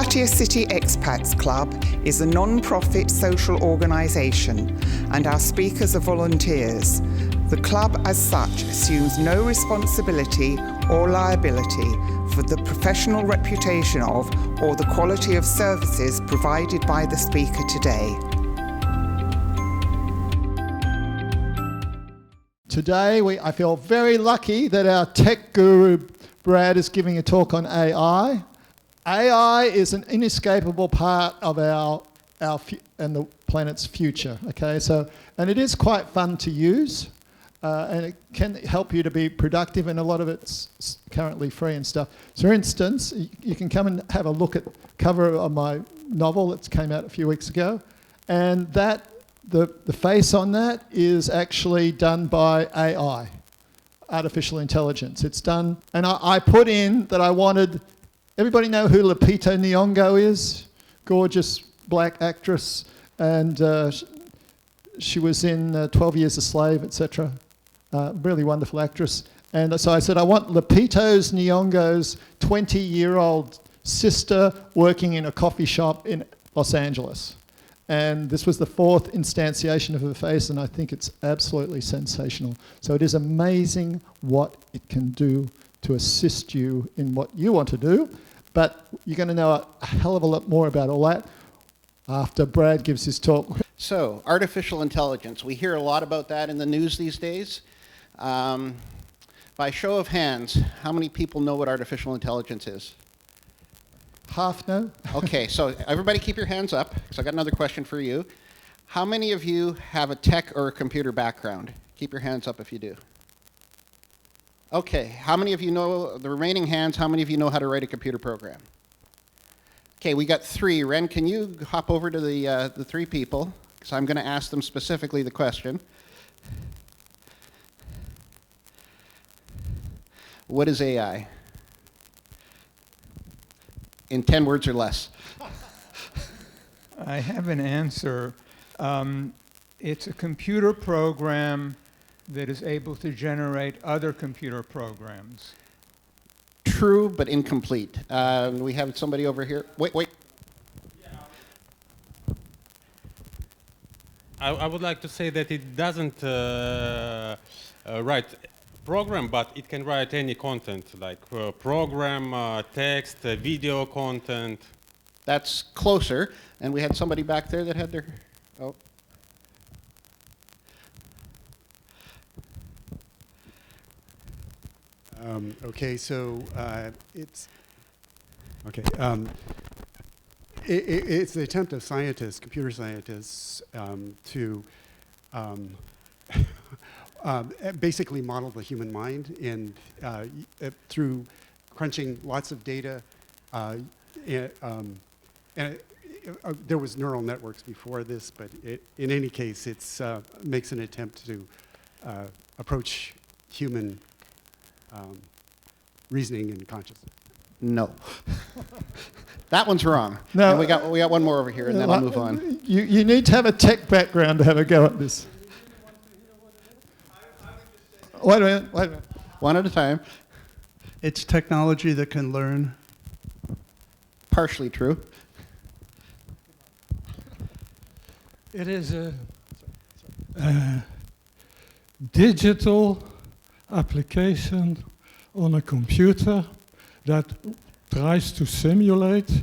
Latimer City Expats Club is a non-profit social organisation and our speakers are volunteers. The club as such assumes no responsibility or liability for the professional reputation of or the quality of services provided by the speaker today. Today, I feel very lucky that our tech guru, Brad, is giving a talk on AI. AI is an inescapable part of our and the planet's future, okay? And it is quite fun to use, and it can help you to be productive, and a lot of it's currently free and stuff. So for instance, you can come and have a look at the cover of my novel that came out a few weeks ago, and the face on that is actually done by AI, artificial intelligence. It's done, and I put in that I wanted, everybody know who Lupita Nyong'o is? Gorgeous black actress, and she was in 12 Years a Slave, etc. Really wonderful actress. And so I said, I want Lupita Nyong'o's 20-year-old sister working in a coffee shop in Los Angeles. And this was the 4th instantiation of her face, and I think it's absolutely sensational. So it is amazing what it can do to assist you in what you want to do, but you're going to know a hell of a lot more about all that after Brad gives his talk. So, artificial intelligence. We hear a lot about that in the news these days. By show of hands, how many people know what artificial intelligence is? Half no? Okay, so everybody keep your hands up, because I got another question for you. How many of you have a tech or a computer background? Keep your hands up if you do. Okay, how many of you know, the remaining hands, how many of you know how to write a computer program? Okay, we got 3. Ren, can you hop over to the 3 people? Because I'm going to ask them specifically the question. What is AI? In 10 words or less. I have an answer. It's a computer program that is able to generate other computer programs. True, but incomplete. We have somebody over here. Wait. I would like to say that it doesn't write program, but it can write any content, like program, text, video content. That's closer. And we had somebody back there that had their... Oh. Okay, so it's... Okay. It's the attempt of scientists, computer scientists, to basically model the human mind, and through crunching lots of data, there was neural networks before this, but in any case, it makes an attempt to approach human reasoning and consciousness. No. That one's wrong. No, and we got one more over here, and then I'll move on. You need to have a tech background to have a go at this. Wait a minute. One at a time. It's technology that can learn. Partially true. It is a digital application on a computer that tries to simulate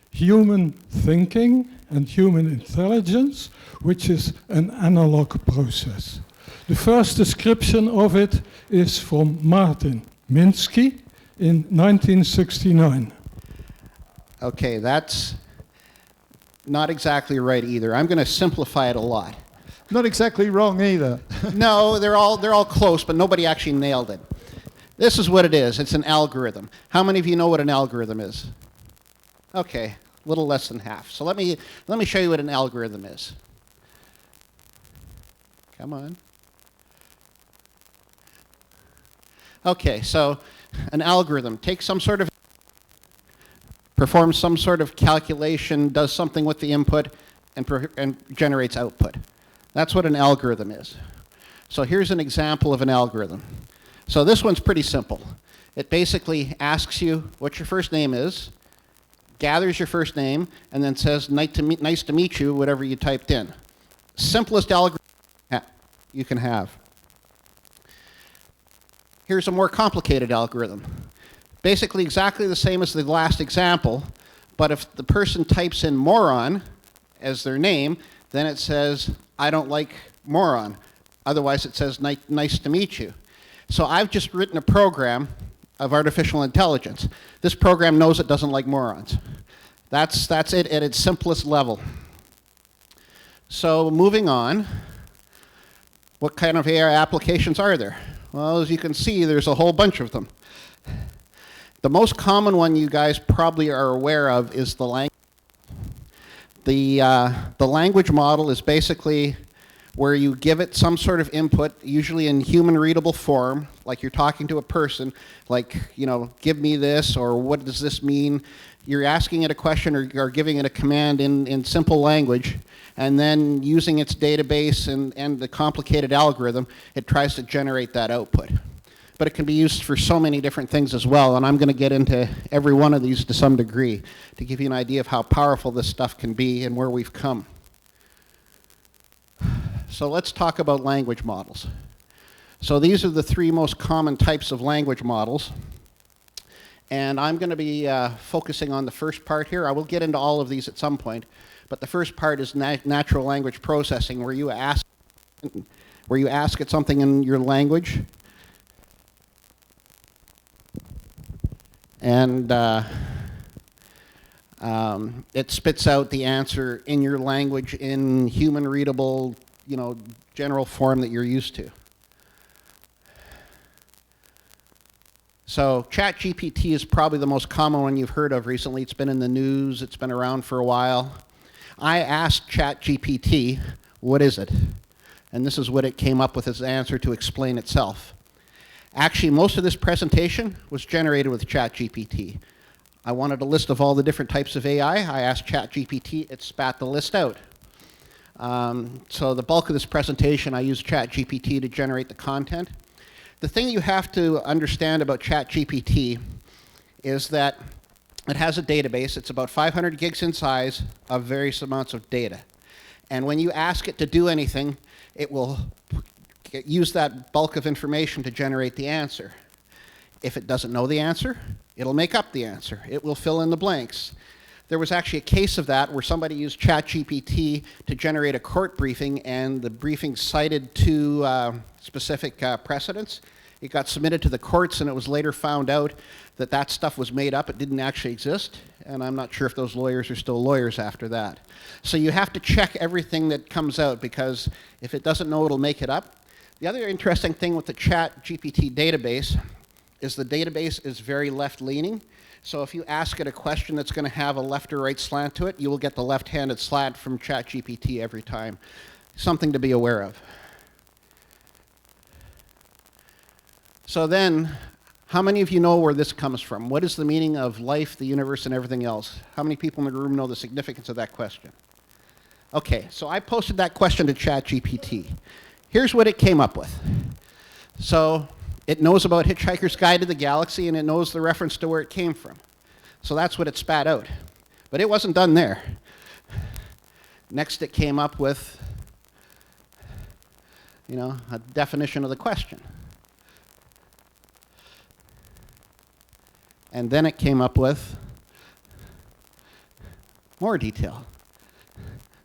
human thinking and human intelligence, which is an analog process. The first description of it is from Martin Minsky in 1969. Okay, that's not exactly right either. I'm going to simplify it a lot. Not exactly wrong either. No, they're all close, but nobody actually nailed it. This is what it is. It's an algorithm. How many of you know what an algorithm is? Okay, a little less than half. So let me show you what an algorithm is. Come on. Okay, so an algorithm takes performs some sort of calculation, does something with the input, and generates output. That's what an algorithm is. So here's an example of an algorithm. So this one's pretty simple. It basically asks you what your first name is, gathers your first name, and then says, nice to meet you, whatever you typed in. Simplest algorithm you can have. Here's a more complicated algorithm. Basically exactly the same as the last example, but if the person types in moron as their name, then it says, I don't like moron. Otherwise it says, nice to meet you. So I've just written a program of artificial intelligence. This program knows it doesn't like morons. That's it at its simplest level. So moving on, what kind of AI applications are there? Well, as you can see, there's a whole bunch of them. The most common one you guys probably are aware of is the language. The language model is basically where you give it some sort of input, usually in human readable form, like you're talking to a person, like, you know, give me this, or what does this mean? You're asking it a question or giving it a command in simple language, and then using its database and the complicated algorithm, it tries to generate that output. But it can be used for so many different things as well, and I'm going to get into every one of these to some degree to give you an idea of how powerful this stuff can be and where we've come. So let's talk about language models. So these are the three most common types of language models. And I'm going to be focusing on the first part here. I will get into all of these at some point. But the first part is natural language processing, where you ask it something in your language. And it spits out the answer in your language in human readable, you know, general form that you're used to. So ChatGPT is probably the most common one you've heard of recently. It's been in the news, it's been around for a while. I asked ChatGPT, what is it? And this is what it came up with as an answer to explain itself. Actually, most of this presentation was generated with ChatGPT. I wanted a list of all the different types of AI. I asked ChatGPT, it spat the list out. So the bulk of this presentation, I used ChatGPT to generate the content. The thing you have to understand about ChatGPT is that it has a database. It's about 500 gigs in size of various amounts of data. And when you ask it to do anything, it will use that bulk of information to generate the answer. If it doesn't know the answer, it'll make up the answer. It will fill in the blanks. There was actually a case of that where somebody used ChatGPT to generate a court briefing, and the briefing cited two specific precedents. It got submitted to the courts, and it was later found out that that stuff was made up. It didn't actually exist, and I'm not sure if those lawyers are still lawyers after that. So you have to check everything that comes out, because if it doesn't know, it'll make it up. The other interesting thing with the ChatGPT database is the database is very left-leaning. So if you ask it a question that's going to have a left or right slant to it, you will get the left-handed slant from ChatGPT every time. Something to be aware of. So then, how many of you know where this comes from? What is the meaning of life, the universe, and everything else? How many people in the room know the significance of that question? Okay, so I posted that question to ChatGPT. Here's what it came up with. So it knows about Hitchhiker's Guide to the Galaxy, and it knows the reference to where it came from. So that's what it spat out. But it wasn't done there. Next, it came up with, you know, a definition of the question. And then it came up with more detail.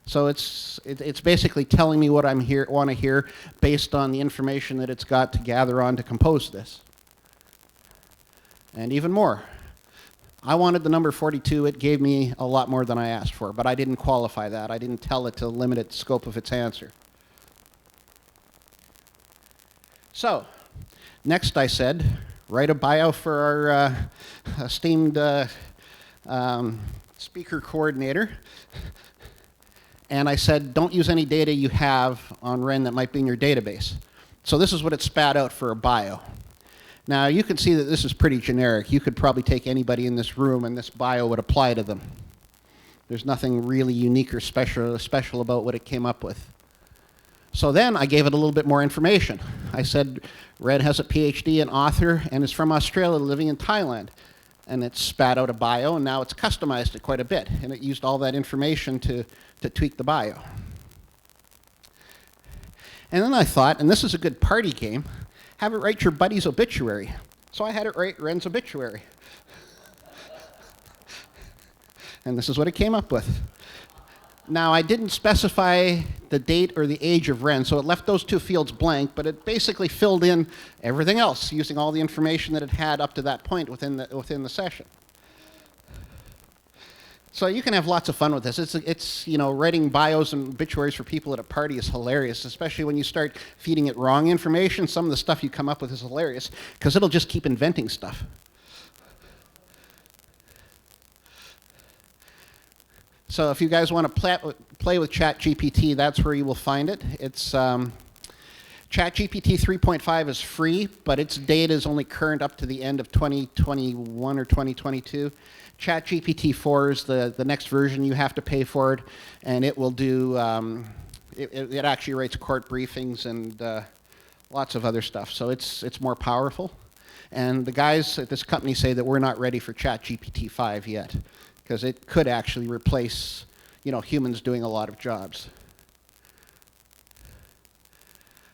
So it's basically telling me what I want to hear based on the information that it's got to gather on to compose this. And even more. I wanted the number 42. It gave me a lot more than I asked for, but I didn't qualify that. I didn't tell it to limit its scope of its answer. So, next I said, write a bio for our esteemed speaker coordinator. And I said, don't use any data you have on Ren that might be in your database. So this is what it spat out for a bio. Now you can see that this is pretty generic. You could probably take anybody in this room and this bio would apply to them. There's nothing really unique or special about what it came up with. So then I gave it a little bit more information. I said, Red has a PhD, an author, and is from Australia living in Thailand. and it spat out a bio, and now it's customized it quite a bit, and it used all that information to tweak the bio. And then I thought, and this is a good party game, have it write your buddy's obituary. So I had it write Ren's obituary. And this is what it came up with. Now, I didn't specify the date or the age of Ren, so it left those two fields blank, but it basically filled in everything else using all the information that it had up to that point within the session. So you can have lots of fun with this. It's you know, writing bios and obituaries for people at a party is hilarious, especially when you start feeding it wrong information. Some of the stuff you come up with is hilarious because it'll just keep inventing stuff. So if you guys want to play with ChatGPT, that's where you will find it. It's ChatGPT 3.5 is free, but its data is only current up to the end of 2021 or 2022. ChatGPT 4 is the next version. You have to pay for it, and it will do, it actually writes court briefings and lots of other stuff. So it's more powerful. And the guys at this company say that we're not ready for ChatGPT 5 yet, because it could actually replace, you know, humans doing a lot of jobs.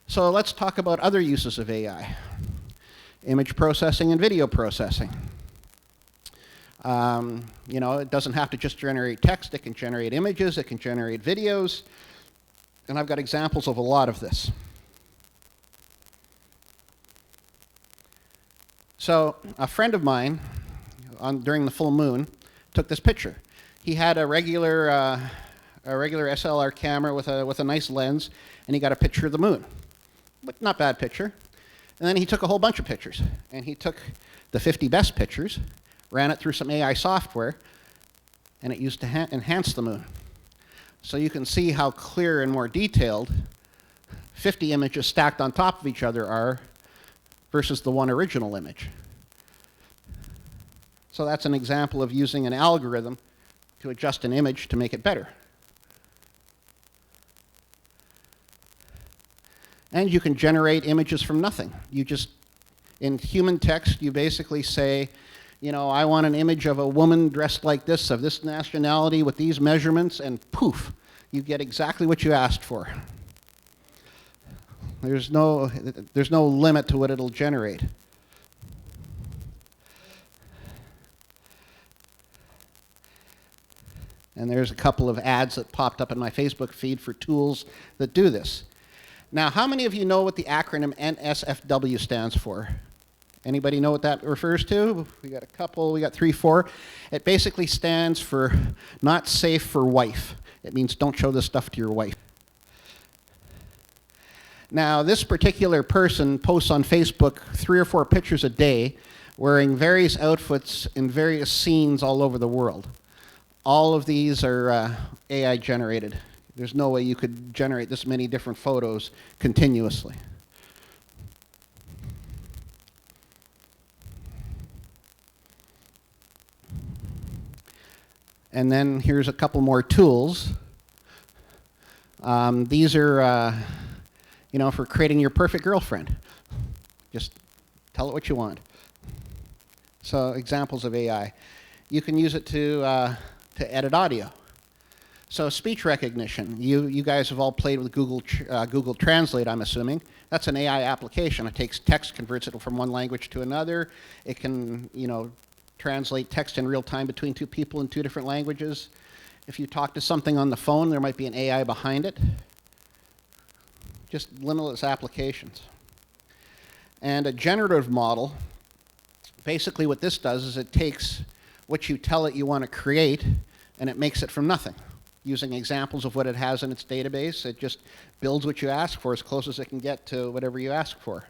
So let's talk about other uses of AI. Image processing and video processing. You know, it doesn't have to just generate text, it can generate images, it can generate videos, and I've got examples of a lot of this. So a friend of mine, during the full moon, took this picture. He had a regular SLR camera with a nice lens, and he got a picture of the moon. But not bad picture. And then he took a whole bunch of pictures, and he took the 50 best pictures, ran it through some AI software, and it used to enhance the moon. So you can see how clear and more detailed 50 images stacked on top of each other are versus the one original image. So that's an example of using an algorithm to adjust an image to make it better. And you can generate images from nothing. You just, in human text, you basically say, you know, I want an image of a woman dressed like this, of this nationality, with these measurements, and poof, you get exactly what you asked for. There's no limit to what it'll generate. And there's a couple of ads that popped up in my Facebook feed for tools that do this. Now, how many of you know what the acronym NSFW stands for? Anybody know what that refers to? We got a couple, we got 3, 4. It basically stands for not safe for wife. It means don't show this stuff to your wife. Now, this particular person posts on Facebook 3 or 4 pictures a day wearing various outfits in various scenes all over the world. All of these are AI generated. There's no way you could generate this many different photos continuously. And then here's a couple more tools. These are, you know, for creating your perfect girlfriend. Just tell it what you want. So examples of AI. You can use it to edit audio. So speech recognition. You guys have all played with Google Translate, I'm assuming. That's an AI application. It takes text, converts it from one language to another. It can, you know, translate text in real time between 2 people in 2 different languages. If you talk to something on the phone, there might be an AI behind it. Just limitless applications. And a generative model, basically what this does is it takes what you tell it you want to create, and it makes it from nothing. Using examples of what it has in its database, it just builds what you ask for as close as it can get to whatever you ask for.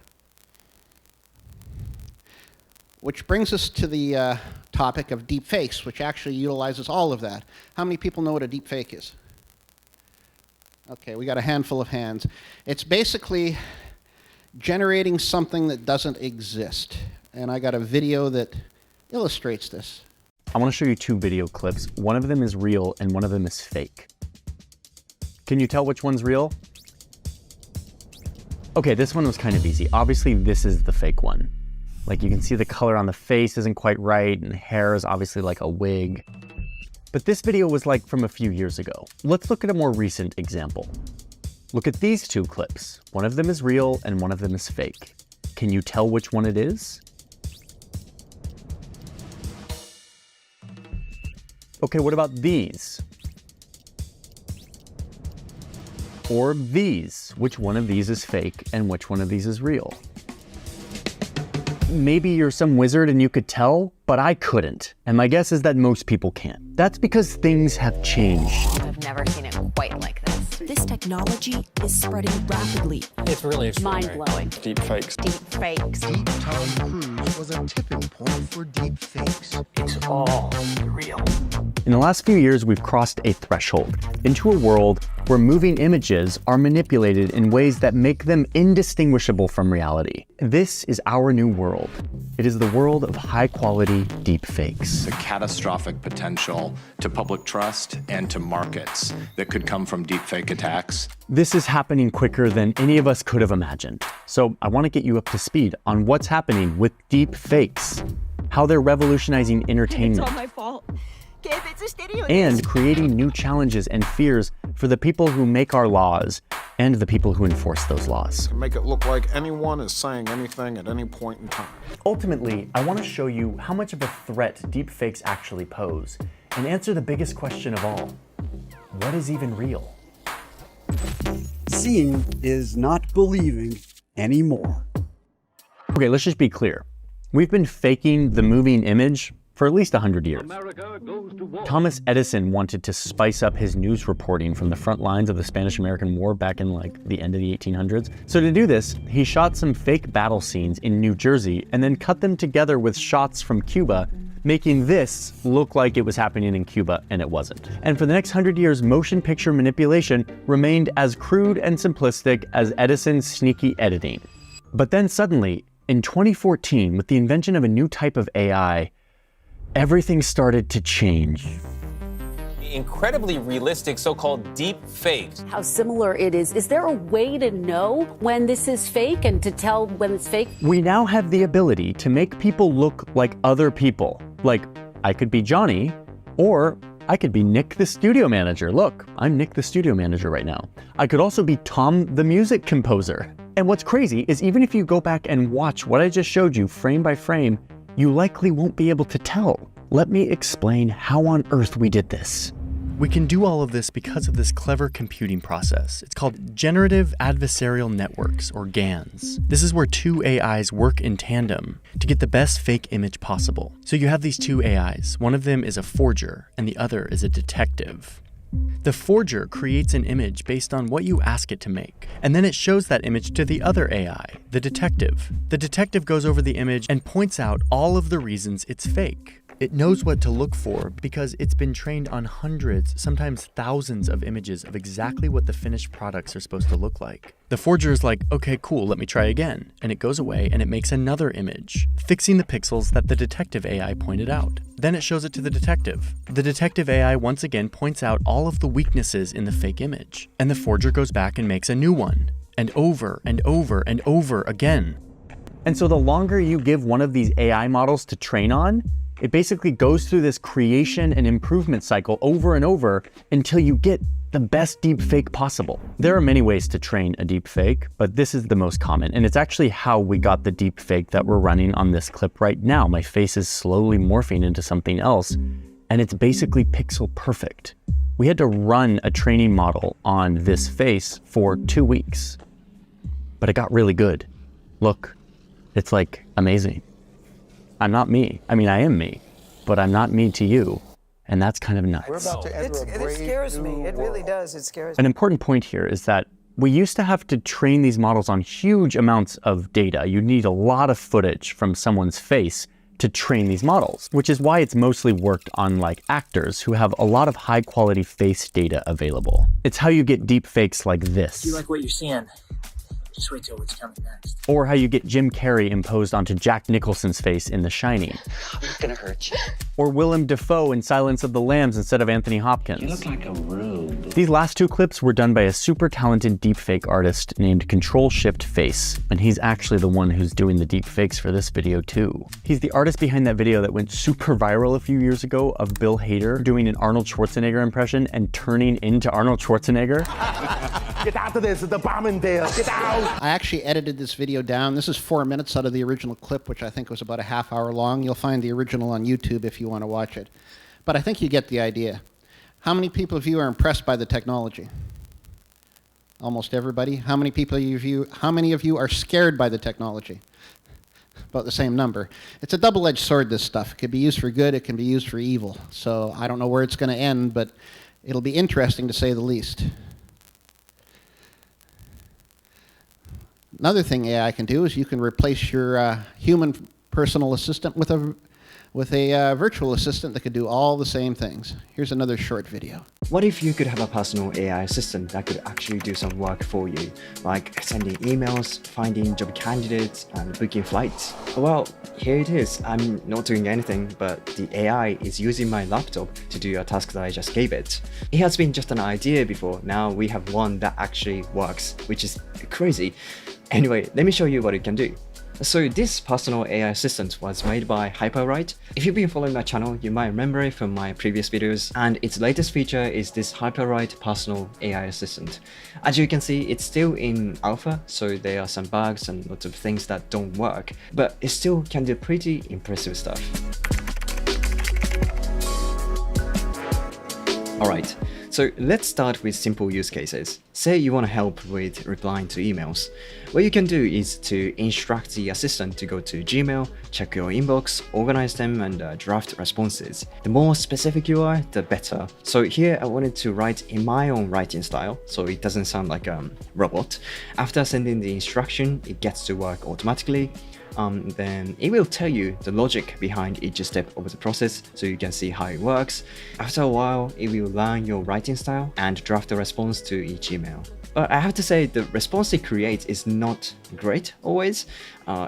Which brings us to the topic of deep fakes, which actually utilizes all of that. How many people know what a deep fake is? Okay, we got a handful of hands. It's basically generating something that doesn't exist. And I got a video that illustrates this. I want to show you 2 video clips. One of them is real and one of them is fake. Can you tell which one's real? Okay, this one was kind of easy. Obviously, this is the fake one. Like you can see the color on the face isn't quite right, and the hair is obviously like a wig. But this video was like from a few years ago. Let's look at a more recent example. Look at these two clips. One of them is real and one of them is fake. Can you tell which one it is? Okay, what about these? Or these? Which one of these is fake and which one of these is real? Maybe you're some wizard and you could tell, but I couldn't. And my guess is that most people can't. That's because things have changed. I've never seen it quite like this. This technology is spreading rapidly. It's really extraordinary. Mind-blowing. Deep fakes. Deep fakes. Deep Tom Cruise was a tipping point for deep fakes. It's all real. In the last few years, we've crossed a threshold into a world where moving images are manipulated in ways that make them indistinguishable from reality. This is our new world. It is the world of high-quality deep fakes. The catastrophic potential to public trust and to markets that could come from deepfake attacks. This is happening quicker than any of us could have imagined. So I want to get you up to speed on what's happening with deep fakes, how they're revolutionizing entertainment. It's all my fault. And creating new challenges and fears for the people who make our laws and the people who enforce those laws. Make it look like anyone is saying anything at any point in time. Ultimately, I want to show you how much of a threat deepfakes actually pose and answer the biggest question of all. What is even real? Seeing is not believing anymore. Okay, let's just be clear. We've been faking the moving image for at least 100 years. Thomas Edison wanted to spice up his news reporting from the front lines of the Spanish-American War back in like the end of the 1800s. So to do this, he shot some fake battle scenes in New Jersey and then cut them together with shots from Cuba, making this look like it was happening in Cuba, and it wasn't. And for the next 100 years, motion picture manipulation remained as crude and simplistic as Edison's sneaky editing. But then suddenly, in 2014, with the invention of a new type of AI, everything started to change. Incredibly realistic so-called deep fakes. How similar it is. Is there a way to know when this is fake and to tell when it's fake? We now have the ability to make people look like other people. Like, I could be Johnny, or I could be Nick the studio manager. Look, I'm Nick the studio manager right now. I could also be Tom the music composer. And what's crazy is even if you go back and watch what I just showed you frame by frame, you likely won't be able to tell. Let me explain how on earth we did this. We can do all of this because of this clever computing process. It's called Generative Adversarial Networks, or GANs. This is where two AIs work in tandem to get the best fake image possible. So you have these two AIs. One of them is a forger, and the other is a detective. The forger creates an image based on what you ask it to make, and then it shows that image to the other AI, the detective. The detective goes over the image and points out all of the reasons it's fake. It knows what to look for because it's been trained on hundreds, sometimes thousands of images of exactly what the finished products are supposed to look like. The forger is like, okay, cool, let me try again. And it goes away and it makes another image, fixing the pixels that the detective AI pointed out. Then it shows it to the detective. The detective AI once again points out all of the weaknesses in the fake image. And the forger goes back and makes a new one. And over and over and over again. And so the longer you give one of these AI models to train on, it basically goes through this creation and improvement cycle over and over until you get the best deep fake possible. There are many ways to train a deep fake, but this is the most common, and it's actually how we got the deep fake that we're running on this clip right now. My face is slowly morphing into something else, and it's basically pixel perfect. We had to run a training model on this face for 2 weeks, but it got really good. Look, it's like amazing. I'm not me. I mean, I am me, but I'm not me to you. And that's kind of nuts. We're about to enter a brave it scares me. new It really world. does. It scares An me. important point here is that we used to have to train these models on huge amounts of data. You need a lot of footage from someone's face to train these models, which is why it's mostly worked on like actors who have a lot of high quality face data available. It's how you get deep fakes like this. Do you like what you're seeing? Just wait till what's coming next. Or how you get Jim Carrey imposed onto Jack Nicholson's face in The Shining. I'm not gonna hurt you. Or Willem Dafoe in Silence of the Lambs instead of Anthony Hopkins. You look like a rube. These last two clips were done by a super talented deepfake artist named Control-Shift-Face, and he's actually the one who's doing the deepfakes for this video too. He's the artist behind that video that went super viral a few years ago of Bill Hader doing an Arnold Schwarzenegger impression and turning into Arnold Schwarzenegger. Get out of this, the bomb in there, get out! I actually edited this video down. This is 4 minutes out of the original clip, which I think was about a half hour long. You'll find the original on YouTube if you want to watch it. But I think you get the idea. How many people of you are impressed by the technology? Almost everybody. How many of you are scared by the technology? About the same number. It's a double-edged sword, this stuff. It can be used for good, it can be used for evil. So I don't know where it's going to end, but it'll be interesting to say the least. Another thing AI can do is you can replace your human personal assistant with a virtual assistant that could do all the same things. Here's another short video. What if you could have a personal AI assistant that could actually do some work for you, like sending emails, finding job candidates, and booking flights? Well, here it is. I'm not doing anything, but the AI is using my laptop to do a task that I just gave it. It has been just an idea before. Now we have one that actually works, which is crazy. Anyway, let me show you what it can do. So this personal AI assistant was made by Hyperwrite. If you've been following my channel, you might remember it from my previous videos, and its latest feature is this Hyperwrite personal AI assistant. As you can see, it's still in alpha, so there are some bugs and lots of things that don't work, but it still can do pretty impressive stuff. Alright, so let's start with simple use cases. Say you want to help with replying to emails. What you can do is to instruct the assistant to go to Gmail, check your inbox, organize them, and draft responses. The more specific you are, the better. So here I wanted to write in my own writing style, so it doesn't sound like a robot. After sending the instruction, it gets to work automatically. Then it will tell you the logic behind each step of the process so you can see how it works. After a while, it will learn your writing style and draft a response to each email. But I have to say the response it creates is not great always.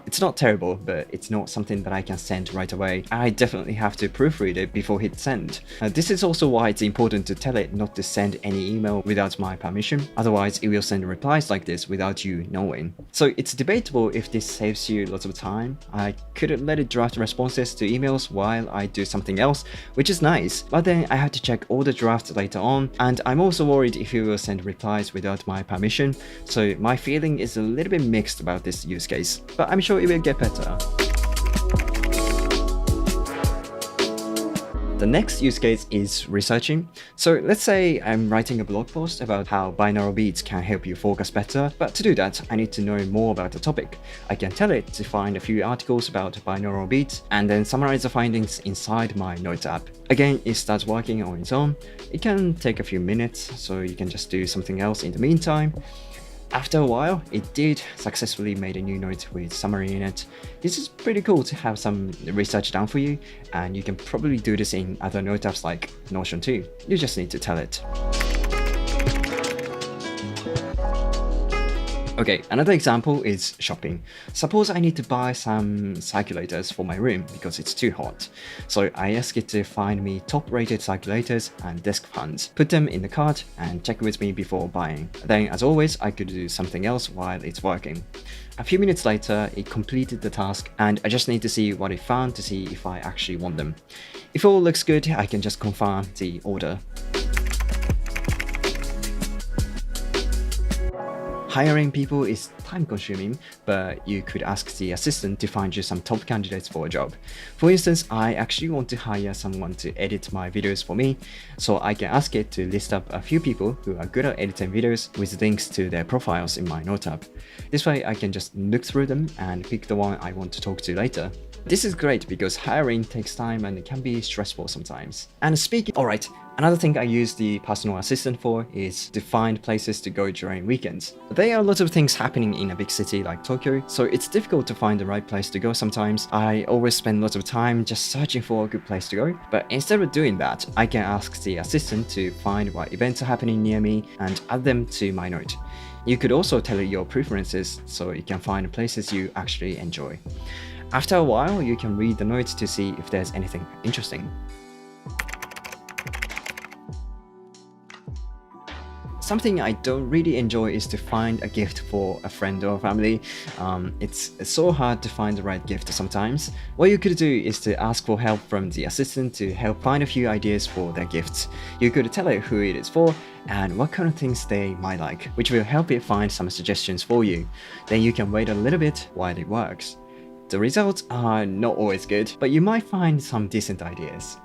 It's not terrible, but it's not something that I can send right away. I definitely have to proofread it before hit send. This is also why it's important to tell it not to send any email without my permission. Otherwise, it will send replies like this without you knowing. So it's debatable if this saves you lots of time. I could let it draft responses to emails while I do something else, which is nice. But then I have to check all the drafts later on, and I'm also worried if it will send replies without my permission. So my feeling is a little bit mixed about this use case. But I'm sure it will get better. The next use case is researching. So let's say I'm writing a blog post about how binaural beats can help you focus better, but to do that, I need to know more about the topic. I can tell it to find a few articles about binaural beats and then summarize the findings inside my Notes app. Again, it starts working on its own. It can take a few minutes, so you can just do something else in the meantime. After a while, it did successfully made a new note with summary in it. This is pretty cool to have some research done for you, and you can probably do this in other note apps like Notion too. You just need to tell it. Okay, another example is shopping. Suppose I need to buy some circulators for my room because it's too hot. So I ask it to find me top-rated circulators and desk fans, put them in the cart, and check with me before buying. Then, as always, I could do something else while it's working. A few minutes later, it completed the task, and I just need to see what it found to see if I actually want them. If all looks good, I can just confirm the order. Hiring people is time-consuming, but you could ask the assistant to find you some top candidates for a job. For instance, I actually want to hire someone to edit my videos for me, so I can ask it to list up a few people who are good at editing videos with links to their profiles in my Note app. This way I can just look through them and pick the one I want to talk to later. This is great because hiring takes time and it can be stressful sometimes. And alright, another thing I use the personal assistant for is to find places to go during weekends. There are lots of things happening in a big city like Tokyo, so it's difficult to find the right place to go sometimes. I always spend lots of time just searching for a good place to go, but instead of doing that, I can ask the assistant to find what events are happening near me and add them to my note. You could also tell it your preferences so you can find places you actually enjoy. After a while, you can read the notes to see if there's anything interesting. Something I don't really enjoy is to find a gift for a friend or family. It's so hard to find the right gift sometimes. What you could do is to ask for help from the assistant to help find a few ideas for their gifts. You could tell it who it is for and what kind of things they might like, which will help it find some suggestions for you. Then you can wait a little bit while it works. The results are not always good, but you might find some decent ideas.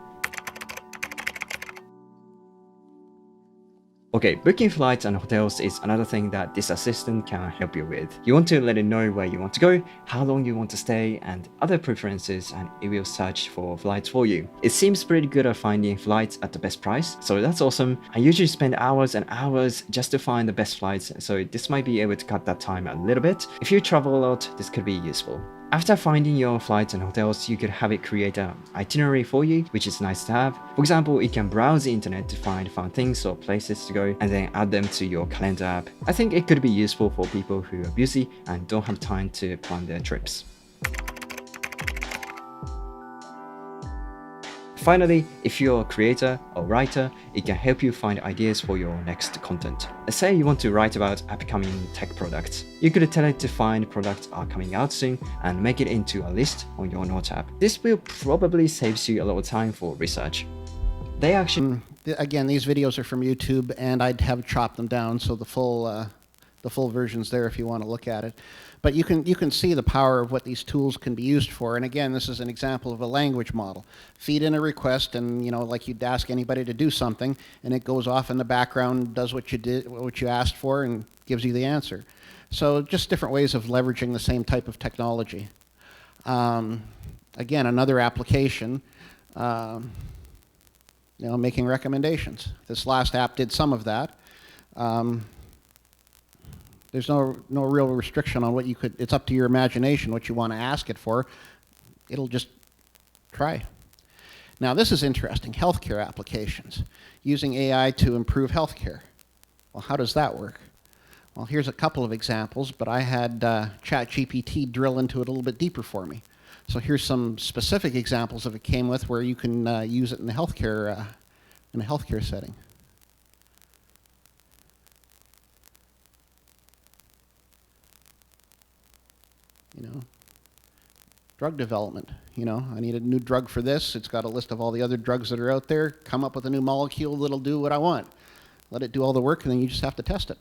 Okay, booking flights and hotels is another thing that this assistant can help you with. You want to let it know where you want to go, how long you want to stay, and other preferences, and it will search for flights for you. It seems pretty good at finding flights at the best price, so that's awesome. I usually spend hours and hours just to find the best flights, so this might be able to cut that time a little bit. If you travel a lot, this could be useful. After finding your flights and hotels, you could have it create an itinerary for you, which is nice to have. For example, you can browse the internet to find fun things or places to go and then add them to your calendar app. I think it could be useful for people who are busy and don't have time to plan their trips. Finally, if you're a creator or writer, it can help you find ideas for your next content. Let's say you want to write about upcoming tech products. You could tell it to find products are coming out soon and make it into a list on your Note app. This will probably save you a lot of time for research. They actually... Again, these videos are from YouTube, and I'd have chopped them down, so the full version's there if you want to look at it. But you can see the power of what these tools can be used for. And again, this is an example of a language model. Feed in a request, and like you'd ask anybody to do something, and it goes off in the background, does what you asked for, and gives you the answer. So just different ways of leveraging the same type of technology. Again, another application. Making recommendations. This last app did some of that. There's no real restriction on what you could, it's up to your imagination what you want to ask it for. It'll just try. Now this is interesting, healthcare applications. Using AI to improve healthcare. Well, how does that work? Well, here's a couple of examples, but I had ChatGPT drill into it a little bit deeper for me. So here's some specific examples of it came with where you can use it in the healthcare setting. Drug development. I need a new drug for this. It's got a list of all the other drugs that are out there. Come up with a new molecule that'll do what I want. Let it do all the work, and then you just have to test it.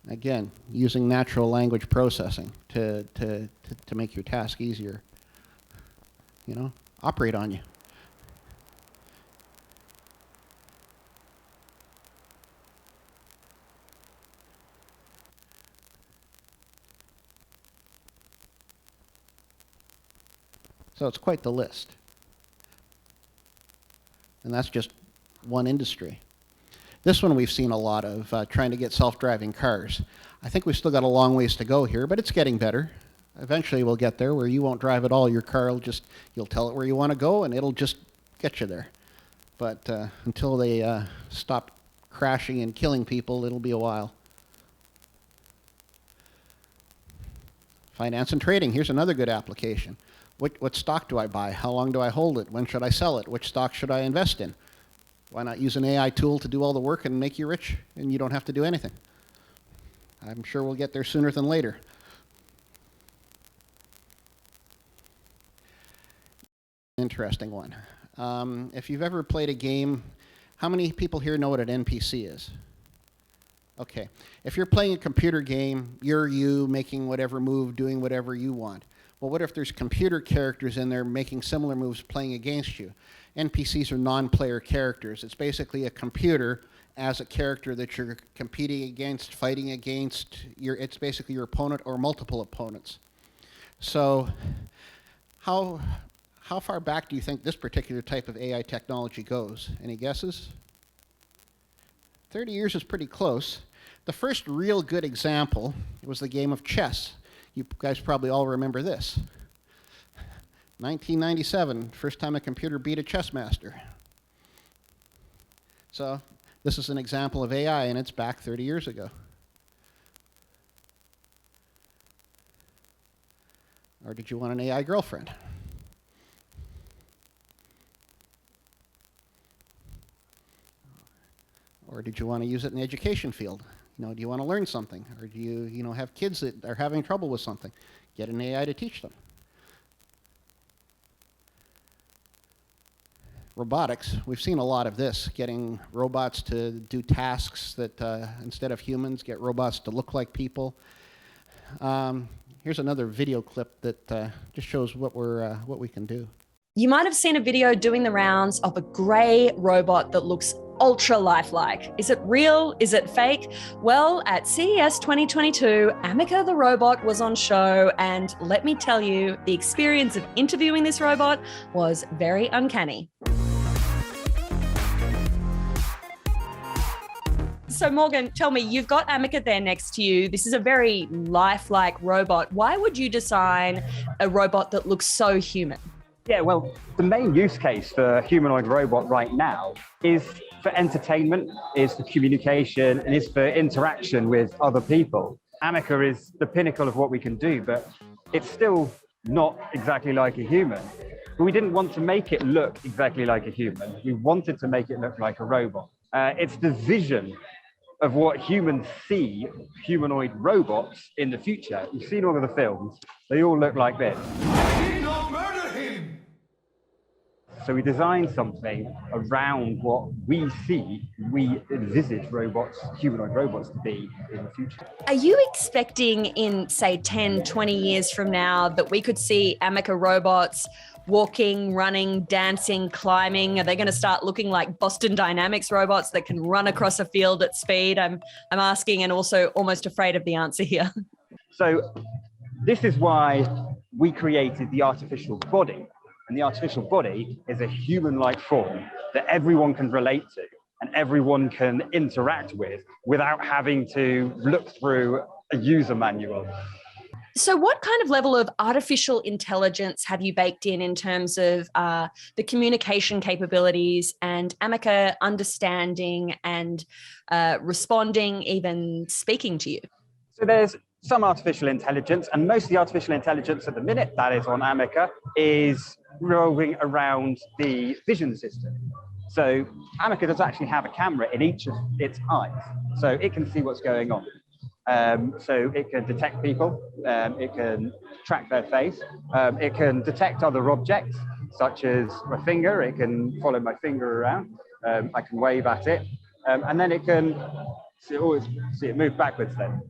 Again, using natural language processing to make your task easier. Operate on you. So it's quite the list. And that's just one industry. This one we've seen a lot of, trying to get self-driving cars. I think we've still got a long ways to go here, but it's getting better. Eventually we'll get there where you won't drive at all. Your car will you'll tell it where you want to go and it'll just get you there. But until they stop crashing and killing people, it'll be a while. Finance and trading, here's another good application. What stock do I buy? How long do I hold it? When should I sell it? Which stock should I invest in? Why not use an AI tool to do all the work and make you rich and you don't have to do anything? I'm sure we'll get there sooner than later. Interesting one. If you've ever played a game, how many people here know what an NPC is? Okay. If you're playing a computer game, you're you making whatever move, doing whatever you want. Well, what if there's computer characters in there making similar moves playing against you? NPCs are non-player characters. It's basically a computer as a character that you're competing against, fighting against. It's basically your opponent or multiple opponents. So how far back do you think this particular type of AI technology goes? Any guesses? 30 years is pretty close. The first real good example was the game of chess. You guys probably all remember this. 1997, first time a computer beat a chess master. So this is an example of AI, and it's back 30 years ago. Or did you want an AI girlfriend? Or did you want to use it in the education field? Do you want to learn something? Or do you, have kids that are having trouble with something? Get an AI to teach them. Robotics, we've seen a lot of this, getting robots to do tasks that instead of humans, get robots to look like people. Here's another video clip that just shows what we can do. You might have seen a video doing the rounds of a grey robot that looks ultra lifelike. Is it real? Is it fake? Well, at CES 2022, Amica the robot was on show, and let me tell you, the experience of interviewing this robot was very uncanny. So Morgan, tell me, you've got Amica there next to you. This is a very lifelike robot. Why would you design a robot that looks so human? Yeah, well, the main use case for a humanoid robot right now is for entertainment, is for communication, and is for interaction with other people. Amica is the pinnacle of what we can do, but it's still not exactly like a human. But we didn't want to make it look exactly like a human. We wanted to make it look like a robot. It's the vision of what humans see humanoid robots in the future. You've seen all of the films. They all look like this. I did not murder him! So we designed something around what we see, we envisage robots, humanoid robots to be in the future. Are you expecting in, say, 10, 20 years from now that we could see Amica robots walking, running, dancing, climbing? Are they going to start looking like Boston Dynamics robots that can run across a field at speed? I'm asking, and also almost afraid of the answer here. So this is why we created the artificial body. And the artificial body is a human-like form that everyone can relate to and everyone can interact with without having to look through a user manual. So what kind of level of artificial intelligence have you baked in terms of the communication capabilities and Amica understanding and responding, even speaking to you? So there's some artificial intelligence, and most of the artificial intelligence at the minute that is on Amica is revolving around the vision system. So Amica does actually have a camera in each of its eyes, so it can see what's going on. So it can detect people, it can track their face, it can detect other objects, such as my finger. It can follow my finger around, I can wave at it, and then it can see it move backwards then.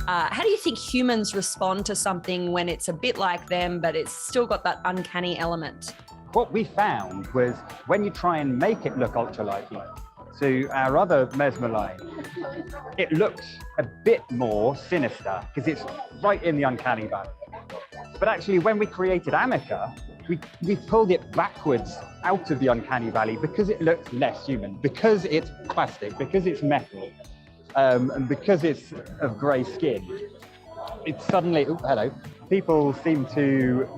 How do you think humans respond to something when it's a bit like them, but it's still got that uncanny element? What we found was when you try and make it look ultra-lifelike, to our other Mesmer line, it looks a bit more sinister because it's right in the uncanny valley. But actually, when we created Amica, we pulled it backwards out of the uncanny valley because it looks less human, because it's plastic, because it's metal, and because it's of grey skin. It's suddenly, people seem to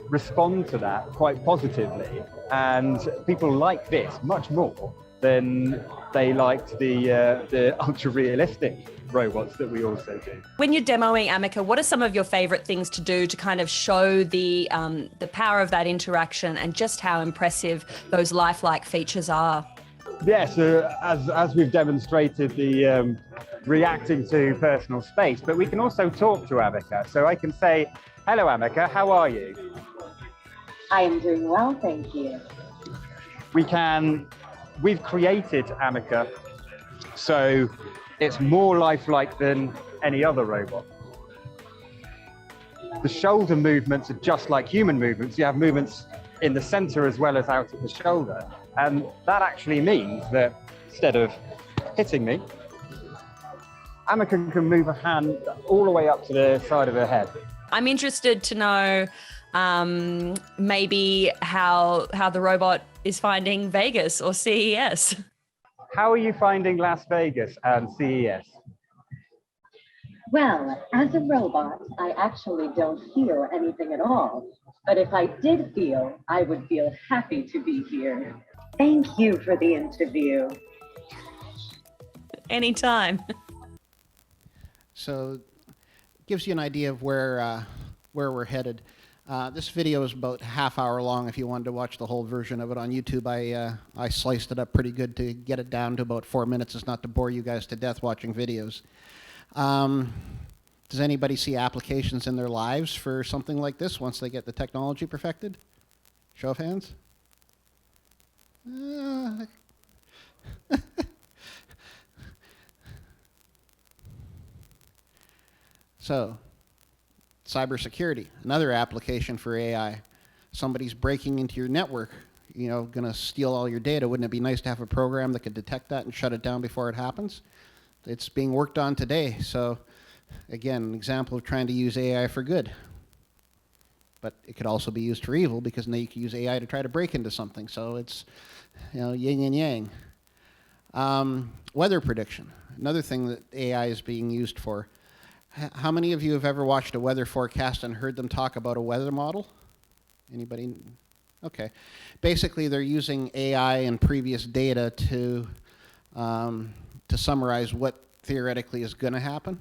respond to that quite positively, and people like this much more than they liked the ultra-realistic robots that we also do. When you're demoing Amica, what are some of your favorite things to do to kind of show the power of that interaction and just how impressive those lifelike features are? Yes, as we've demonstrated, the reacting to personal space, but we can also talk to Amica. So I can say, hello Amica, how are you? I am doing well, thank you. We've created Amica so it's more lifelike than any other robot. The shoulder movements are just like human movements. You have movements in the center as well as out at the shoulder. And that actually means that instead of hitting me, Amica can move a hand all the way up to the side of her head. I'm interested to know maybe how the robot is finding Vegas or CES. How are you finding Las Vegas and CES? Well, as a robot, I actually don't feel anything at all. But if I did feel, I would feel happy to be here. Thank you for the interview. Anytime. So it gives you an idea of where we're headed. This video is about half hour long. If you wanted to watch the whole version of it on YouTube, I sliced it up pretty good to get it down to about 4 minutes. It's not to bore you guys to death watching videos. Does anybody see applications in their lives for something like this once they get the technology perfected? Show of hands. So, cybersecurity, another application for AI. Somebody's breaking into your network, you know, going to steal all your data. Wouldn't it be nice to have a program that could detect that and shut it down before it happens? It's being worked on today. So, again, an example of trying to use AI for good. But it could also be used for evil, because now you can use AI to try to break into something. So it's, you know, yin and yang. Weather prediction, another thing that AI is being used for. How many of you have ever watched a weather forecast and heard them talk about a weather model? Anybody? Okay. Basically, they're using AI and previous data to summarize what theoretically is going to happen.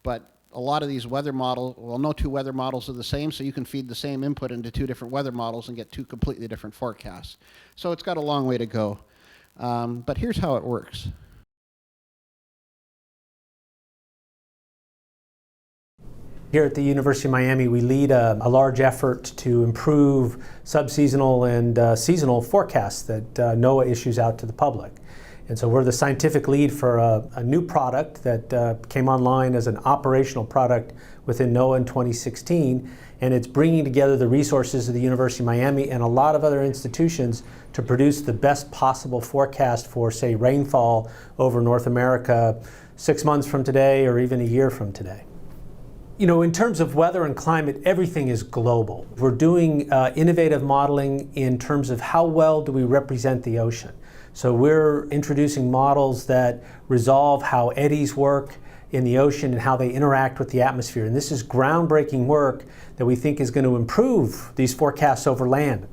But a lot of these weather models, well, no two weather models are the same, so you can feed the same input into two different weather models and get two completely different forecasts. So it's got a long way to go. But here's how it works. Here at the University of Miami, we lead a large effort to improve subseasonal and seasonal forecasts that NOAA issues out to the public. And so we're the scientific lead for a new product that came online as an operational product within NOAA in 2016. And it's bringing together the resources of the University of Miami and a lot of other institutions to produce the best possible forecast for, say, rainfall over North America 6 months from today or even a year from today. You know, in terms of weather and climate, everything is global. We're doing innovative modeling in terms of how well do we represent the ocean. So we're introducing models that resolve how eddies work in the ocean and how they interact with the atmosphere. And this is groundbreaking work that we think is going to improve these forecasts over land.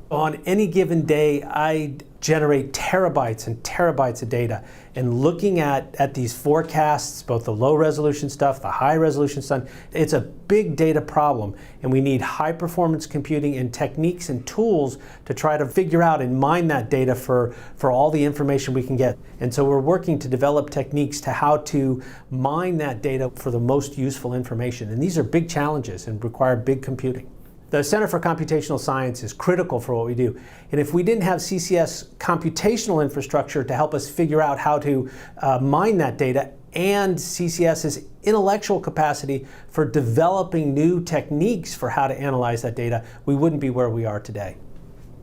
On any given day, I generate terabytes and terabytes of data. And looking at these forecasts, both the low resolution stuff, the high resolution stuff, it's a big data problem. And we need high performance computing and techniques and tools to try to figure out and mine that data for all the information we can get. And so we're working to develop techniques to how to mine that data for the most useful information. And these are big challenges and require big computing. The Center for Computational Science is critical for what we do. And if we didn't have CCS computational infrastructure to help us figure out how to mine that data, and CCS's intellectual capacity for developing new techniques for how to analyze that data, we wouldn't be where we are today.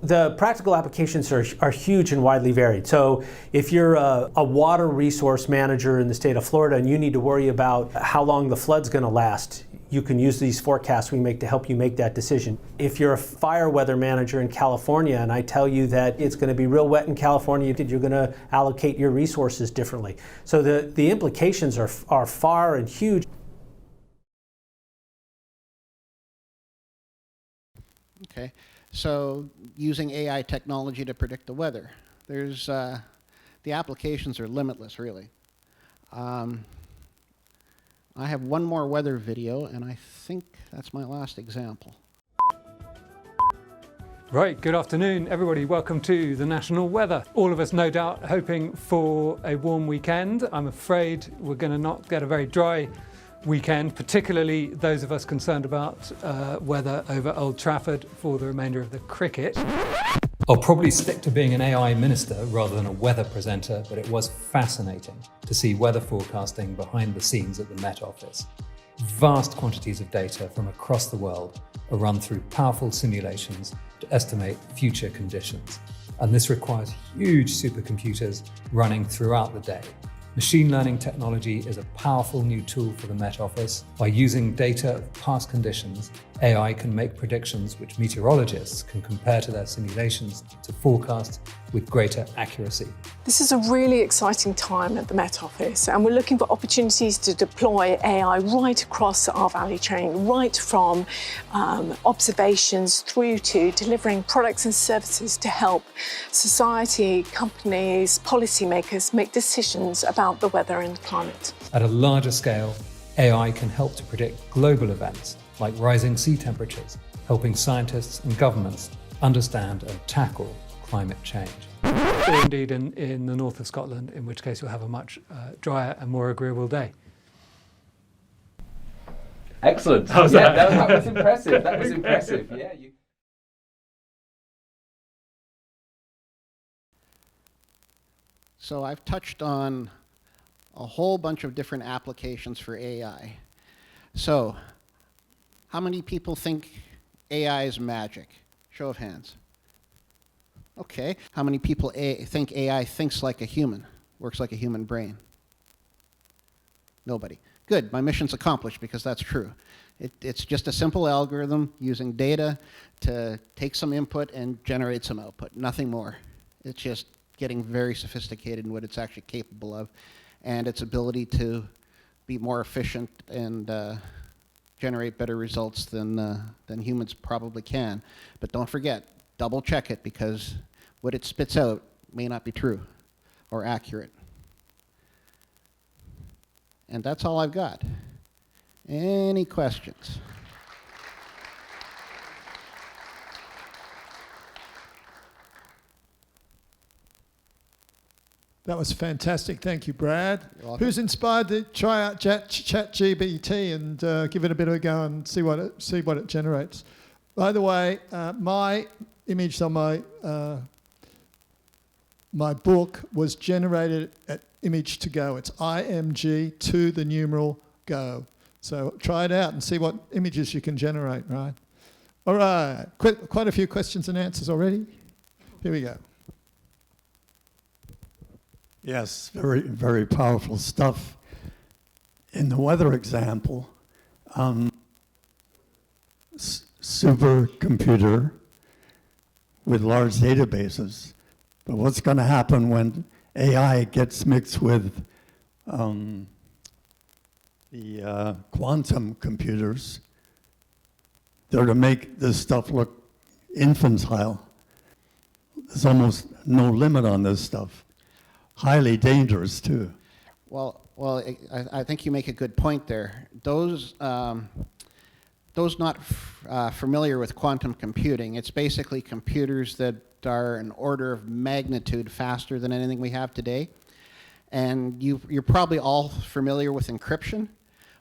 The practical applications are huge and widely varied. So if you're a water resource manager in the state of Florida and you need to worry about how long the flood's going to last, you can use these forecasts we make to help you make that decision. If you're a fire weather manager in California and I tell you that it's going to be real wet in California, you're going to allocate your resources differently. So the implications are far and huge. Okay, so using AI technology to predict the weather. There's, the applications are limitless, really. I have one more weather video, and I think that's my last example. Right, good afternoon, everybody. Welcome to the national weather. All of us, no doubt, hoping for a warm weekend. I'm afraid we're going to not get a very dry weekend, particularly those of us concerned about weather over Old Trafford for the remainder of the cricket. I'll probably stick to being an AI minister rather than a weather presenter, but it was fascinating to see weather forecasting behind the scenes at the Met Office. Vast quantities of data from across the world are run through powerful simulations to estimate future conditions. And this requires huge supercomputers running throughout the day. Machine learning technology is a powerful new tool for the Met Office. By using data of past conditions, AI can make predictions which meteorologists can compare to their simulations to forecast with greater accuracy. This is a really exciting time at the Met Office, and we're looking for opportunities to deploy AI right across our value chain, right from observations through to delivering products and services to help society, companies, policymakers make decisions about the weather and climate. At a larger scale, AI can help to predict global events like rising sea temperatures, helping scientists and governments understand and tackle climate change. Or indeed in the north of Scotland, in which case you'll have a much drier and more agreeable day. Excellent. That was impressive. That was impressive. Yeah. So I've touched on a whole bunch of different applications for AI. So how many people think AI is magic? Show of hands. Okay. How many people think AI thinks like a human, works like a human brain? Nobody. Good. My mission's accomplished because that's true. It's just a simple algorithm using data to take some input and generate some output. Nothing more. It's just getting very sophisticated in what it's actually capable of, and its ability to be more efficient and generate better results than humans probably can. But don't forget, double check it, because what it spits out may not be true or accurate. And that's all I've got. Any questions? That was fantastic. Thank you, Brad. You're welcome. Who's inspired to try out ChatGPT and give it a bit of a go and see what it generates? By the way, my image on my book was generated at Image to Go. It's IMG to the numeral go. So try it out and see what images you can generate, right? All right, quite a few questions and answers already. Here we go. Yes, very, very powerful stuff. In the weather example, supercomputer with large databases. But what's going to happen when AI gets mixed with the quantum computers? They're to make this stuff look infantile. There's almost no limit on this stuff. Highly dangerous too. Well, I think you make a good point there. Those not familiar with quantum computing, it's basically computers that are an order of magnitude faster than anything we have today. And you're probably all familiar with encryption.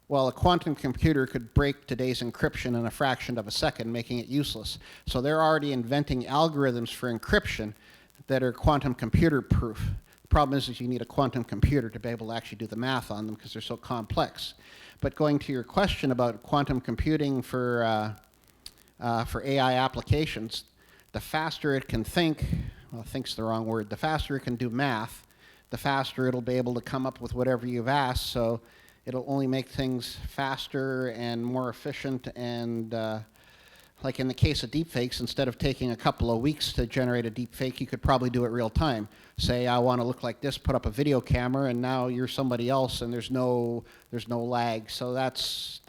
Well, a quantum computer could break today's encryption in a fraction of a second, making it useless. So they're already inventing algorithms for encryption that are quantum computer proof. The problem is you need a quantum computer to be able to actually do the math on them because they're so complex. But going to your question about quantum computing for AI applications, the faster it can think, well, think's the wrong word, the faster it can do math, the faster it'll be able to come up with whatever you've asked. So it'll only make things faster and more efficient. And like in the case of deepfakes, instead of taking a couple of weeks to generate a deepfake, you could probably do it real time. Say, I want to look like this, put up a video camera, and now you're somebody else, and there's no lag. So that's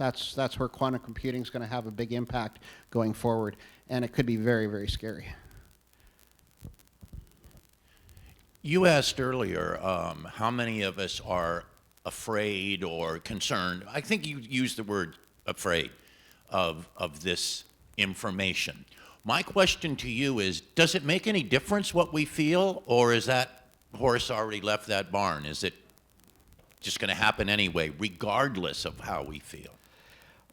where quantum computing is going to have a big impact going forward, and it could be very, very scary. You asked earlier how many of us are afraid or concerned. I think you used the word afraid of this information. My question to you is, does it make any difference what we feel, or is that horse already left that barn? Is it just going to happen anyway, regardless of how we feel?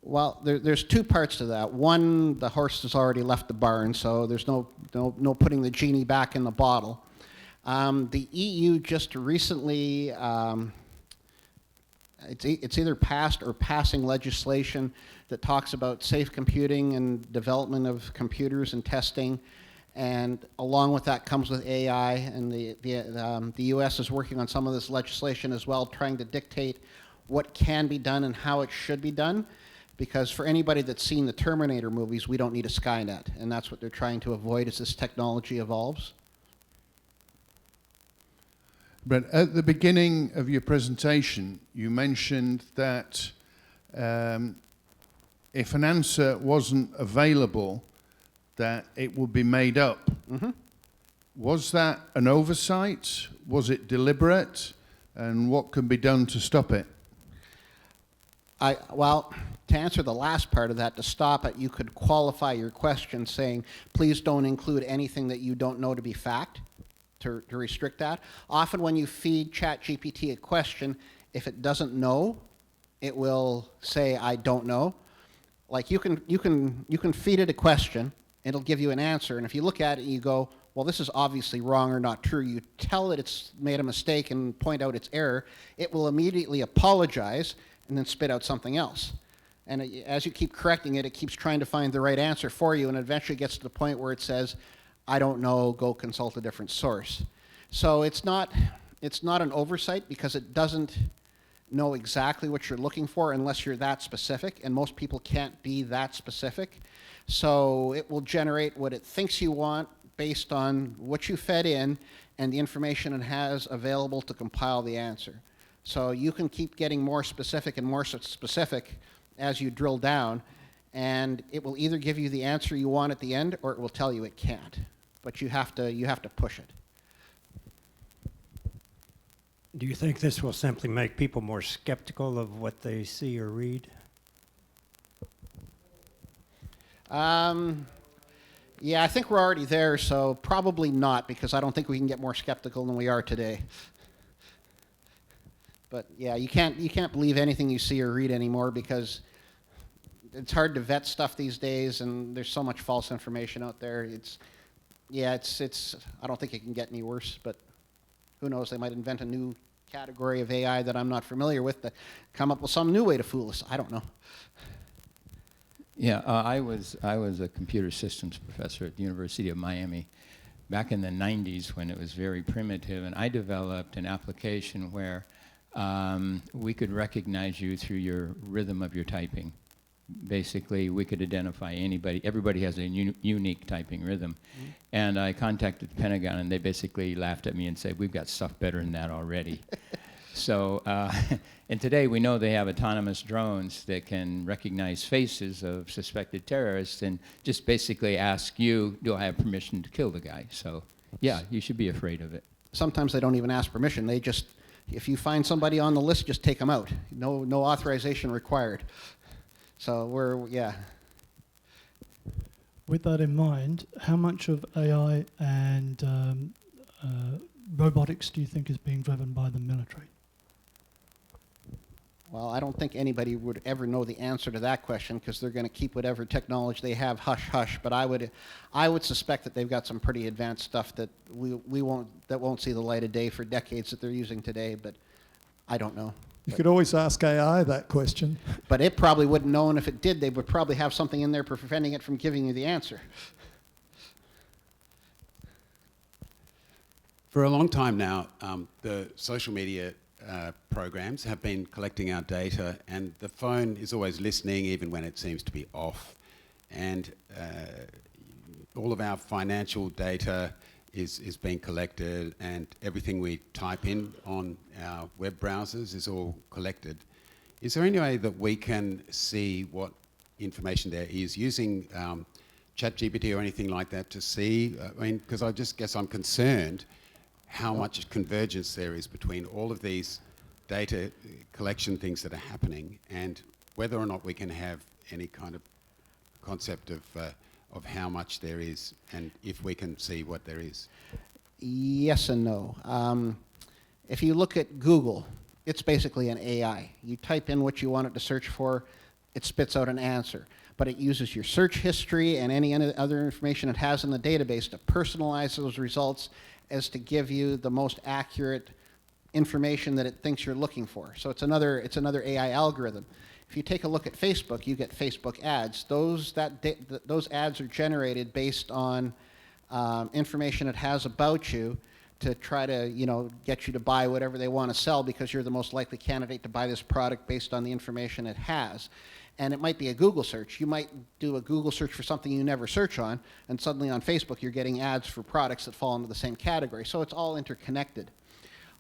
Well, there's two parts to that. One, the horse has already left the barn, so there's no putting the genie back in the bottle. The EU just recently, it's either passed or passing legislation that talks about safe computing and development of computers and testing, and along with that comes with AI, and the US is working on some of this legislation as well, trying to dictate what can be done and how it should be done, because for anybody that's seen the Terminator movies, we don't need a Skynet, and that's what they're trying to avoid as this technology evolves. But at the beginning of your presentation, you mentioned that if an answer wasn't available, that it would be made up. Mm-hmm. Was that an oversight? Was it deliberate? And what can be done to stop it? Well, to answer the last part of that, to stop it, you could qualify your question saying, please don't include anything that you don't know to be fact, to restrict that. Often when you feed ChatGPT a question, if it doesn't know, it will say, I don't know. Like you can feed it a question, it'll give you an answer, and if you look at it and you go, well, this is obviously wrong or not true, you tell it it's made a mistake and point out its error, it will immediately apologize and then spit out something else. And as you keep correcting it, it keeps trying to find the right answer for you, and eventually gets to the point where it says, I don't know, go consult a different source. So it's not an oversight because it doesn't know exactly what you're looking for unless you're that specific, and most people can't be that specific. So it will generate what it thinks you want based on what you fed in and the information it has available to compile the answer. So you can keep getting more specific and more specific as you drill down, and it will either give you the answer you want at the end or it will tell you it can't. But you have to push it. Do you think this will simply make people more skeptical of what they see or read? Yeah, I think we're already there, so probably not, because I don't think we can get more skeptical than we are today. But yeah, you can't believe anything you see or read anymore because it's hard to vet stuff these days, and there's so much false information out there. I don't think it can get any worse, but who knows? They might invent a new category of AI that I'm not familiar with to come up with some new way to fool us. I don't know. Yeah, I was a computer systems professor at the University of Miami back in the 90s when it was very primitive, and I developed an application where we could recognize you through your rhythm of your typing. Basically, we could identify anybody. Everybody has a unique typing rhythm. Mm-hmm. And I contacted the Pentagon, and they basically laughed at me and said, we've got stuff better than that already. So, and today we know they have autonomous drones that can recognize faces of suspected terrorists and just basically ask you, do I have permission to kill the guy? So, yeah, you should be afraid of it. Sometimes they don't even ask permission. They just, if you find somebody on the list, just take them out. No authorization required. So yeah. With that in mind, how much of AI and robotics do you think is being driven by the military? Well, I don't think anybody would ever know the answer to that question because they're going to keep whatever technology they have hush hush. But I would suspect that they've got some pretty advanced stuff that won't see the light of day for decades that they're using today. But I don't know. You could always ask AI that question. But it probably wouldn't know, and if it did, they would probably have something in there preventing it from giving you the answer. For a long time now, the social media programs have been collecting our data, and the phone is always listening even when it seems to be off. And all of our financial data is being collected, and everything we type in on our web browsers is all collected. Is there any way that we can see what information there is using ChatGPT or anything like that to see? I mean, because I just guess I'm concerned how much convergence there is between all of these data collection things that are happening, and whether or not we can have any kind of concept of how much there is, and if we can see what there is. Yes and no. If you look at Google, it's basically an AI. You type in what you want it to search for, it spits out an answer. But it uses your search history and any other information it has in the database to personalize those results as to give you the most accurate information that it thinks you're looking for. So it's another AI algorithm. If you take a look at Facebook, you get Facebook ads. Those ads are generated based on information it has about you to try to get you to buy whatever they want to sell because you're the most likely candidate to buy this product based on the information it has. And it might be a Google search. You might do a Google search for something you never search on, and suddenly on Facebook you're getting ads for products that fall into the same category. So it's all interconnected.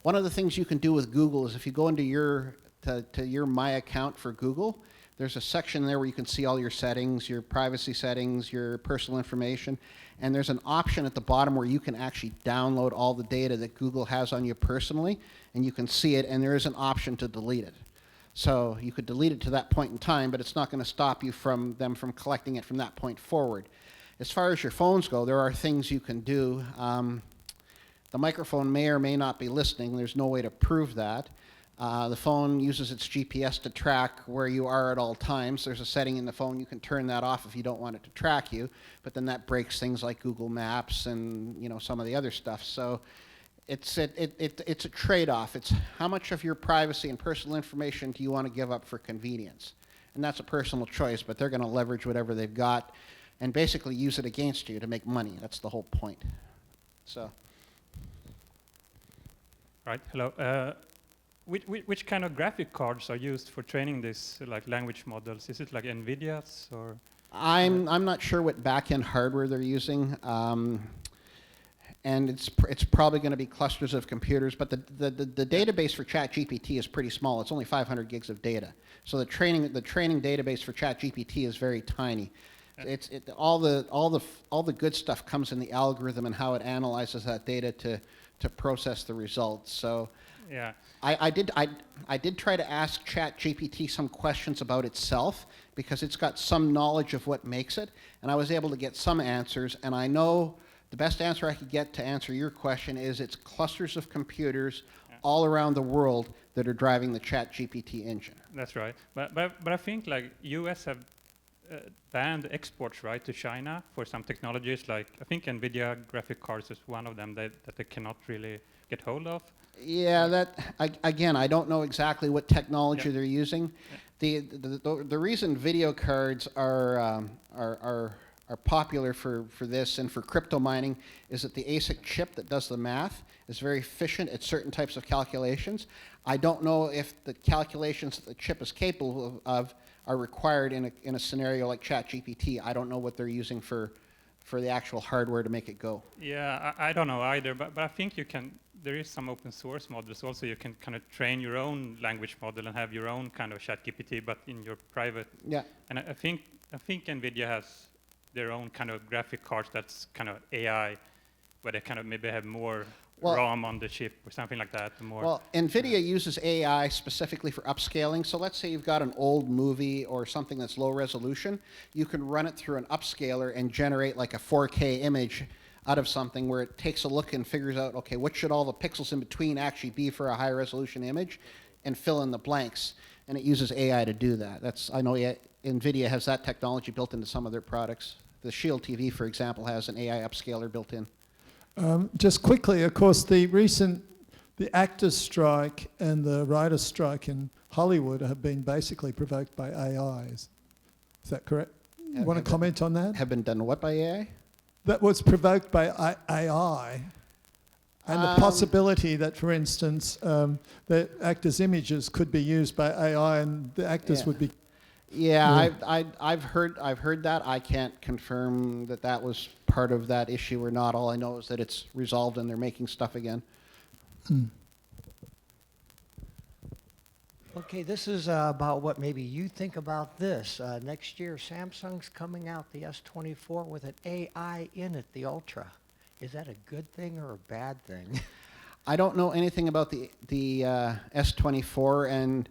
One of the things you can do with Google is if you go into your My Account for Google, there's a section there where you can see all your settings, your privacy settings, your personal information, and there's an option at the bottom where you can actually download all the data that Google has on you personally, and you can see it, and there is an option to delete it. So you could delete it to that point in time, but it's not going to stop you from them from collecting it from that point forward. As far as your phones go, there are things you can do. The microphone may or may not be listening. There's no way to prove that. The phone uses its GPS to track where you are at all times. There's a setting in the phone, you can turn that off if you don't want it to track you, but then that breaks things like Google Maps and some of the other stuff. So it's a trade-off. It's how much of your privacy and personal information do you want to give up for convenience? And that's a personal choice, but they're going to leverage whatever they've got and basically use it against you to make money. That's the whole point. So. Right, hello. Which kind of graphic cards are used for training this language models? Is it like NVIDIA's or? I'm not sure what back-end hardware they're using, and it's probably going to be clusters of computers. But the database for ChatGPT is pretty small. It's only 500 gigs of data. So the training database for ChatGPT is very tiny. All the good stuff comes in the algorithm and how it analyzes that data to process the results. So. Yeah. I did try to ask ChatGPT some questions about itself because it's got some knowledge of what makes it, and I was able to get some answers, and I know the best answer I could get to answer your question is it's clusters of computers all around the world that are driving the ChatGPT engine. That's right. But I think US have banned exports, right, to China for some technologies, like I think NVIDIA graphic cards is one of them that they cannot really get hold of. Yeah, again, I don't know exactly what technology they're using. Yeah. The reason video cards are popular for this and for crypto mining is that the ASIC chip that does the math is very efficient at certain types of calculations. I don't know if the calculations that the chip is capable of are required in a scenario like ChatGPT. I don't know what they're using for the actual hardware to make it go. Yeah, I don't know either, but I think you can. There is some open source models also. You can kind of train your own language model and have your own kind of ChatGPT, but in your private. Yeah. And I think NVIDIA has their own kind of graphic cards that's kind of AI, where they kind of maybe have more RAM on the chip or something like that. Well, NVIDIA uses AI specifically for upscaling. So let's say you've got an old movie or something that's low resolution. You can run it through an upscaler and generate like a 4K image out of something where it takes a look and figures out, okay, what should all the pixels in between actually be for a high resolution image, and fill in the blanks. And it uses AI to do that. I know NVIDIA has that technology built into some of their products. The Shield TV, for example, has an AI upscaler built in. Just quickly, of course, the actors' strike and the writers' strike in Hollywood have been basically provoked by AI. Is that correct? You want to comment on that? Have been done what by AI? That was provoked by AI, and the possibility that, for instance, the actors' images could be used by AI, and the actors would be. Yeah, I've heard that. I can't confirm that was part of that issue or not. All I know is that it's resolved and they're making stuff again. Okay, this is about what maybe you think about this. Next year, Samsung's coming out the S24 with an AI in it, the Ultra. Is that a good thing or a bad thing? I don't know anything about the S24, and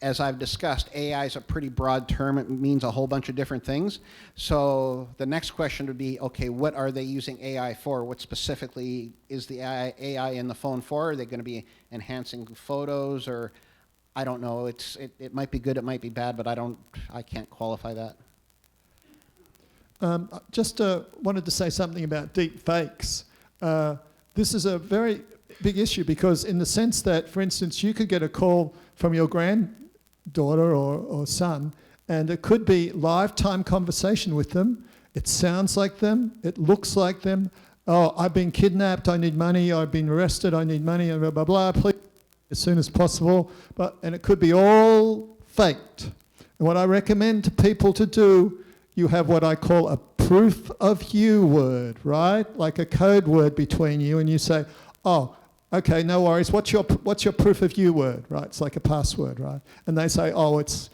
as I've discussed, AI is a pretty broad term. It means a whole bunch of different things. So the next question would be, okay, what are they using AI for? What specifically is the AI in the phone for? Are they going to be enhancing photos, or I don't know. It might be good, it might be bad, but I can't qualify that. Just wanted to say something about deep fakes. This is a very big issue because in the sense that, for instance, you could get a call from your granddaughter or son, and it could be lifetime conversation with them. It sounds like them. It looks like them. Oh, I've been kidnapped. I need money. I've been arrested. I need money. And blah, blah, blah. Please, as soon as possible. And it could be all faked. And what I recommend to people to do, you have what I call a proof of you word, right? Like a code word between you, and you say, oh, okay, no worries. What's your proof of you word, right? It's like a password, right? And they say, oh, it's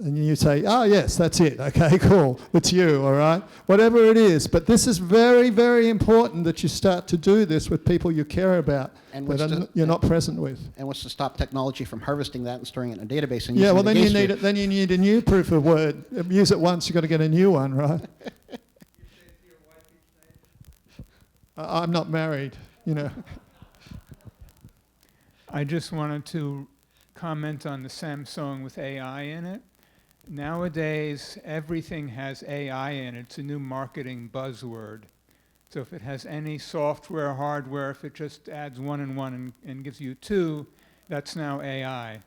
And you say, oh, yes, that's it. Okay, cool. It's you, all right? Whatever it is. But this is very, very important that you start to do this with people you care about And you're not present with. And what's to stop technology from harvesting that and storing it in a database? And Yeah, using well, the then you need a new proof of word. Use it once, you've got to get a new one, right? I'm not married, you know. I just wanted to comment on the Samsung with AI in it. Nowadays, everything has AI in it. It's a new marketing buzzword. So if it has any software, hardware, if it just adds 1 and 1 and gives you 2, that's now AI.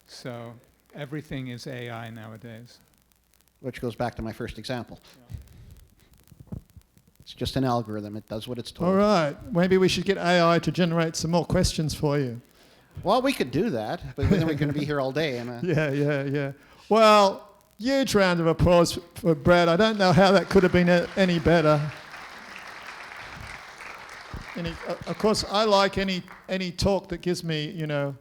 So everything is AI nowadays. Which goes back to my first example. It's just an algorithm. It does what it's told. All right. Maybe we should get AI to generate some more questions for you. Well, we could do that, but then we're going to be here all day. Yeah. Well, huge round of applause for Brad. I don't know how that could have been any better. Of course, I like any talk that gives me, you know,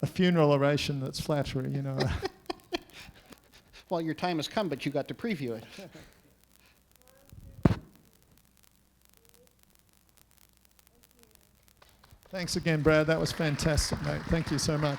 a funeral oration that's flattery, you know. Well, your time has come, but you got to preview it. Thanks again, Brad. That was fantastic, mate. Thank you so much.